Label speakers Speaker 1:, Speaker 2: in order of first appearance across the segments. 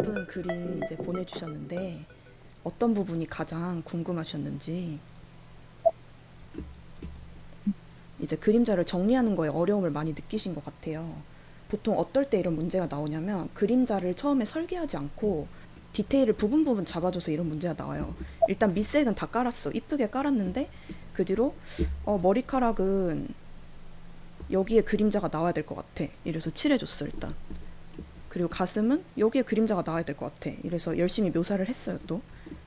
Speaker 1: 예쁜 글을 이제 보내주셨는데 어떤 부분이 가장 궁금하셨는지 이제 그림자를 정리하는 거에 어려움을 많이 느끼신 것 같아요. 보통 어떨 때 이런 문제가 나오냐면 그림자를 처음에 설계하지 않고 디테일을 부분 부분 잡아줘서 이런 문제가 나와요. 일단 밑색은 다 깔았어. 이쁘게 깔았는데 그 뒤로 머리카락은 여기에 그림자가 나와야 될 것 같아. 이래서 칠해줬어 일단. 그리고 가슴은 여기에 그림자가 나와야 될 것 같아. 이래서 열심히 묘사를 했어요 또.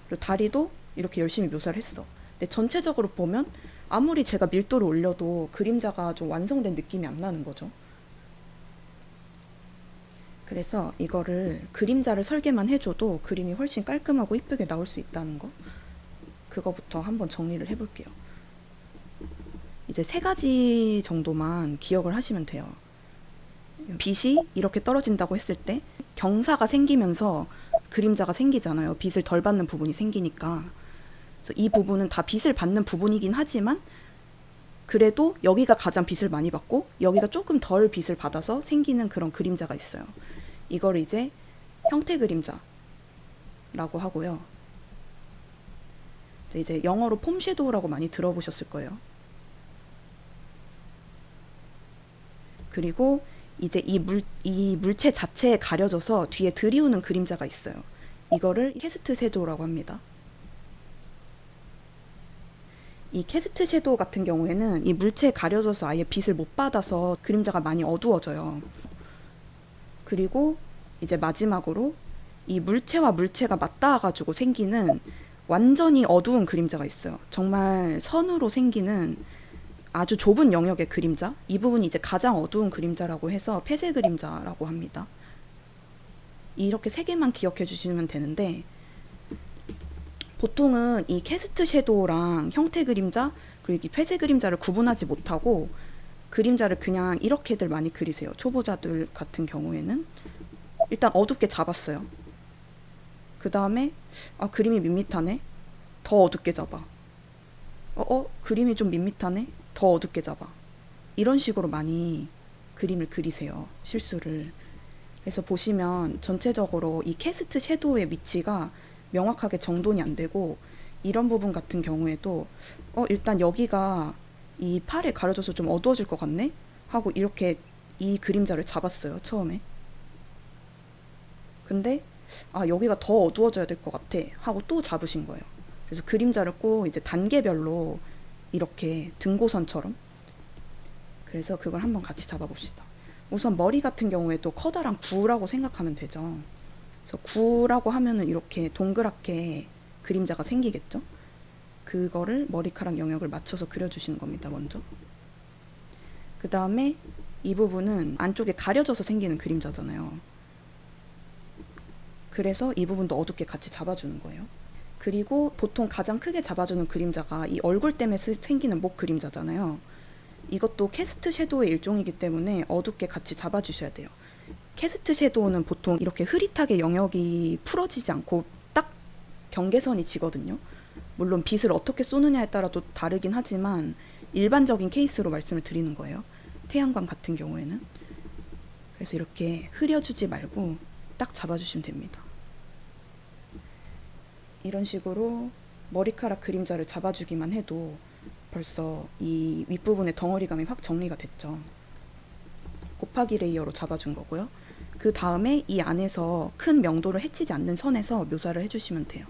Speaker 1: 그리고 다리도 이렇게 열심히 묘사를 했어. 근데 전체적으로 보면 아무리 제가 밀도를 올려도 그림자가 좀 완성된 느낌이 안 나는 거죠. 그래서 이거를 그림자를 설계만 해줘도 그림이 훨씬 깔끔하고 이쁘게 나올 수 있다는 거, 그거부터 한번 정리를 해볼게요. 이제 세 가지 정도만 기억을 하시면 돼요. 빛이 이렇게 떨어진다고 했을 때 경사가 생기면서 그림자가 생기잖아요. 빛을 덜 받는 부분이 생기니까. 그래서 이 부분은 다 빛을 받는 부분이긴 하지만 그래도 여기가 가장 빛을 많이 받고 여기가 조금 덜 빛을 받아서 생기는 그런 그림자가 있어요. 이걸 이제 형태 그림자라고 하고요. 이제 영어로 폼 섀도우라고 많이 들어보셨을 거예요. 그리고 이제 이 물체 자체에 가려져서 뒤에 들이우는 그림자가 있어요. 이거를 캐스트 섀도우라고 합니다. 이 캐스트 섀도우 같은 경우에는 이 물체에 가려져서 아예 빛을 못 받아서 그림자가 많이 어두워져요. 그리고 이제 마지막으로 이 물체와 물체가 맞닿아가지고 생기는 완전히 어두운 그림자가 있어요. 정말 선으로 생기는 아주 좁은 영역의 그림자, 이 부분이 이제 가장 어두운 그림자라고 해서 폐쇄 그림자라고 합니다. 이렇게 세 개만 기억해 주시면 되는데 보통은 이 캐스트 섀도우랑 형태 그림자 그리고 이 폐쇄 그림자를 구분하지 못하고 그림자를 그냥 이렇게들 많이 그리세요. 초보자들 같은 경우에는 일단 어둡게 잡았어요. 그 다음에 그림이 밋밋하네. 더 어둡게 잡아. 그림이 좀 밋밋하네. 더 어둡게 잡아. 이런 식으로 많이 그림을 그리세요. 실수를. 그래서 보시면 전체적으로 이 캐스트 섀도우의 위치가 명확하게 정돈이 안 되고 이런 부분 같은 경우에도 일단 여기가 이 팔에 가려져서 좀 어두워질 것 같네? 하고 이렇게 이 그림자를 잡았어요. 처음에. 근데 여기가 더 어두워져야 될 것 같아 하고 또 잡으신 거예요. 그래서 그림자를 꼭 이제 단계별로 이렇게 등고선처럼, 그래서 그걸 한번 같이 잡아봅시다. 우선 머리 같은 경우에도 커다란 구라고 생각하면 되죠. 그래서 구라고 하면은 이렇게 동그랗게 그림자가 생기겠죠. 그거를 머리카락 영역을 맞춰서 그려주시는 겁니다. 먼저. 그 다음에 이 부분은 안쪽에 가려져서 생기는 그림자잖아요. 그래서 이 부분도 어둡게 같이 잡아주는 거예요. 그리고 보통 가장 크게 잡아주는 그림자가 이 얼굴 때문에 생기는 목 그림자잖아요. 이것도 캐스트 섀도우의 일종이기 때문에 어둡게 같이 잡아주셔야 돼요. 캐스트 섀도우는 보통 이렇게 흐릿하게 영역이 풀어지지 않고 딱 경계선이 지거든요. 물론 빛을 어떻게 쏘느냐에 따라도 다르긴 하지만 일반적인 케이스로 말씀을 드리는 거예요. 태양광 같은 경우에는. 그래서 이렇게 흐려주지 말고 딱 잡아주시면 됩니다. 이런 식으로 머리카락 그림자를 잡아주기만 해도 벌써 이 윗부분의 덩어리감이 확 정리가 됐죠. 곱하기 레이어로 잡아준 거고요. 그 다음에 이 안에서 큰 명도를 해치지 않는 선에서 묘사를 해주시면 돼요.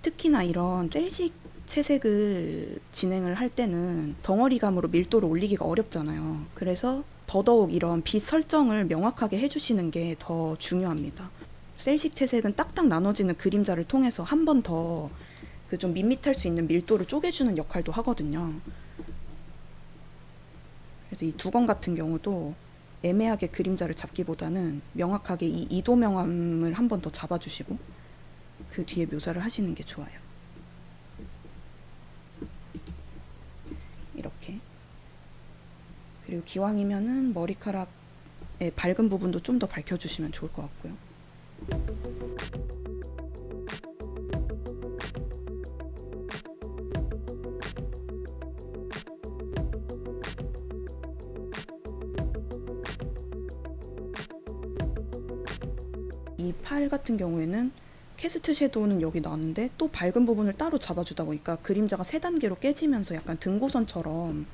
Speaker 1: 특히나 이런 젤식 채색을 진행을 할 때는 덩어리감으로 밀도를 올리기가 어렵잖아요. 그래서 더더욱 이런 빛 설정을 명확하게 해주시는 게 더 중요합니다. 셀식 채색은 딱딱 나눠지는 그림자를 통해서 한 번 더 그 좀 밋밋할 수 있는 밀도를 쪼개주는 역할도 하거든요. 그래서 이 두건 같은 경우도 애매하게 그림자를 잡기보다는 명확하게 이 이도명암을 한 번 더 잡아주시고 그 뒤에 묘사를 하시는 게 좋아요. 이렇게. 그리고 기왕이면은 머리카락의 밝은 부분도 좀 더 밝혀주시면 좋을 것 같고요. 이 팔 같은 경우에는 캐스트 섀도우는 여기 나왔는데 또 밝은 부분을 따로 잡아주다 보니까 그림자가 3단계로 깨지면서 약간 등고선처럼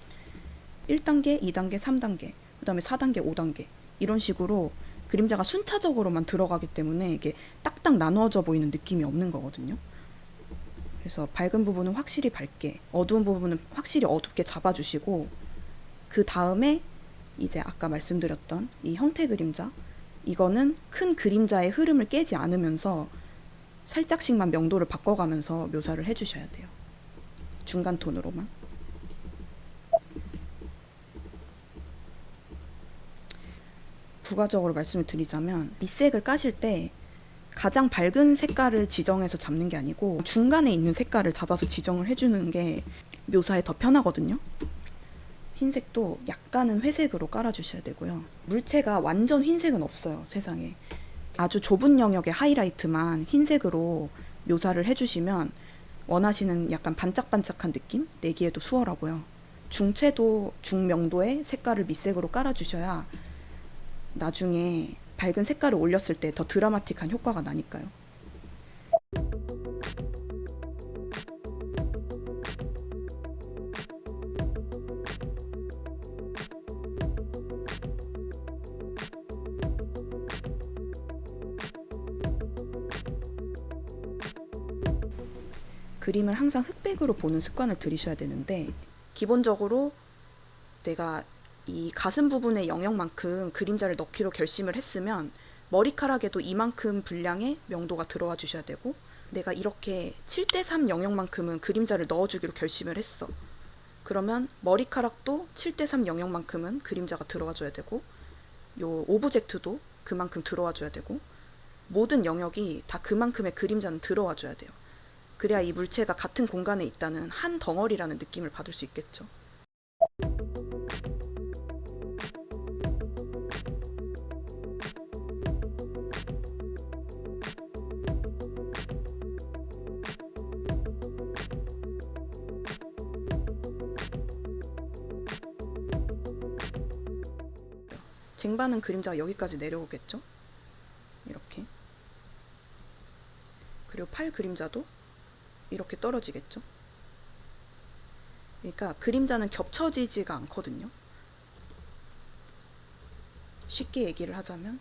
Speaker 1: 1단계, 2단계, 3단계, 그 다음에 4단계, 5단계 이런 식으로 그림자가 순차적으로만 들어가기 때문에 이게 딱딱 나눠져 보이는 느낌이 없는 거거든요. 그래서 밝은 부분은 확실히 밝게, 어두운 부분은 확실히 어둡게 잡아주시고, 그 다음에 이제 아까 말씀드렸던 이 형태 그림자, 이거는 큰 그림자의 흐름을 깨지 않으면서 살짝씩만 명도를 바꿔가면서 묘사를 해주셔야 돼요. 중간 톤으로만. 부가적으로 말씀을 드리자면 밑색을 까실 때 가장 밝은 색깔을 지정해서 잡는 게 아니고 중간에 있는 색깔을 잡아서 지정을 해주는 게 묘사에 더 편하거든요. 흰색도 약간은 회색으로 깔아주셔야 되고요. 물체가 완전 흰색은 없어요, 세상에. 아주 좁은 영역의 하이라이트만 흰색으로 묘사를 해주시면 원하시는 약간 반짝반짝한 느낌 내기에도 수월하고요. 중채도 중명도의 색깔을 밑색으로 깔아주셔야 나중에 밝은 색깔을 올렸을 때 더 드라마틱한 효과가 나니까요. 그림을 항상 흑백으로 보는 습관을 들이셔야 되는데, 기본적으로 내가 이 가슴 부분의 영역만큼 그림자를 넣기로 결심을 했으면 머리카락에도 이만큼 분량의 명도가 들어와 주셔야 되고, 내가 이렇게 7:3 영역만큼은 그림자를 넣어주기로 결심을 했어. 그러면 머리카락도 7:3 영역만큼은 그림자가 들어와 줘야 되고, 요 오브젝트도 그만큼 들어와 줘야 되고, 모든 영역이 다 그만큼의 그림자는 들어와 줘야 돼요. 그래야 이 물체가 같은 공간에 있다는 한 덩어리라는 느낌을 받을 수 있겠죠. 쟁반은 그림자가 여기까지 내려오겠죠. 이렇게. 그리고 팔 그림자도 이렇게 떨어지겠죠. 그러니까 그림자는 겹쳐지지가 않거든요. 쉽게 얘기를 하자면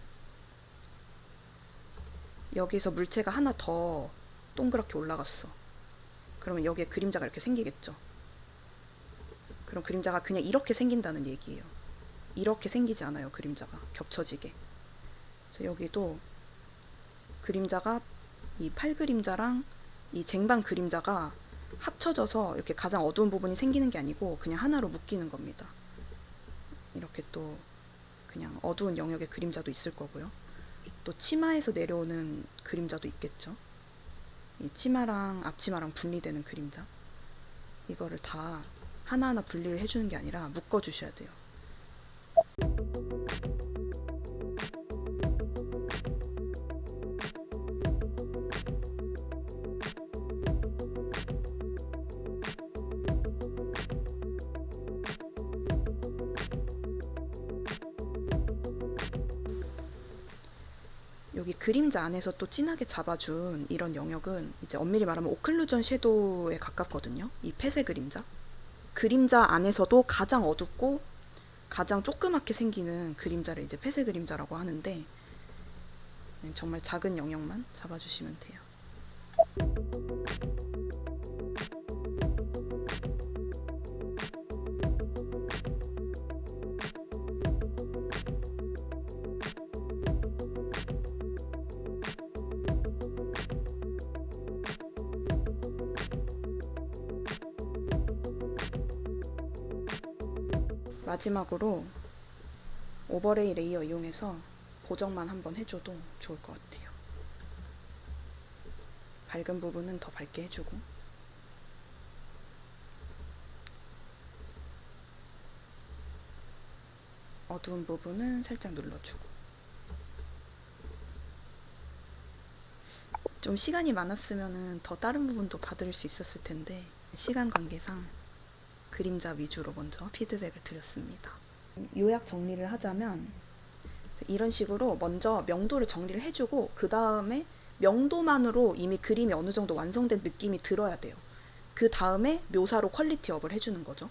Speaker 1: 여기서 물체가 하나 더 동그랗게 올라갔어. 그러면 여기에 그림자가 이렇게 생기겠죠. 그럼 그림자가 그냥 이렇게 생긴다는 얘기예요. 이렇게 생기지 않아요, 그림자가 겹쳐지게. 그래서 여기도 그림자가 이 팔 그림자랑 이 쟁반 그림자가 합쳐져서 이렇게 가장 어두운 부분이 생기는 게 아니고 그냥 하나로 묶이는 겁니다. 이렇게 또 그냥 어두운 영역의 그림자도 있을 거고요. 또 치마에서 내려오는 그림자도 있겠죠. 이 치마랑 앞치마랑 분리되는 그림자. 이거를 다 하나하나 분리를 해주는 게 아니라 묶어주셔야 돼요. 여기 그림자 안에서 또 진하게 잡아준 이런 영역은 이제 엄밀히 말하면 오클루전 섀도우에 가깝거든요. 이 폐쇄 그림자. 그림자 안에서도 가장 어둡고 가장 조그맣게 생기는 그림자를 이제 폐쇄 그림자라고 하는데, 정말 작은 영역만 잡아주시면 돼요. 마지막으로 오버레이 레이어 이용해서 보정만 한번 해줘도 좋을 것 같아요. 밝은 부분은 더 밝게 해주고, 어두운 부분은 살짝 눌러주고. 좀 시간이 많았으면 더 다른 부분도 받을 수 있었을 텐데, 시간 관계상 그림자 위주로 먼저 피드백을 드렸습니다. 요약 정리를 하자면, 이런 식으로 먼저 명도를 정리를 해주고 그 다음에 명도만으로 이미 그림이 어느 정도 완성된 느낌이 들어야 돼요. 그 다음에 묘사로 퀄리티업을 해주는 거죠.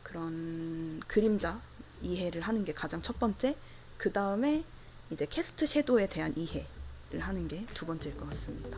Speaker 1: 그런 그림자 이해를 하는 게 가장 첫 번째. 그 다음에 이제 캐스트 섀도우에 대한 이해를 하는 게 두 번째일 것 같습니다.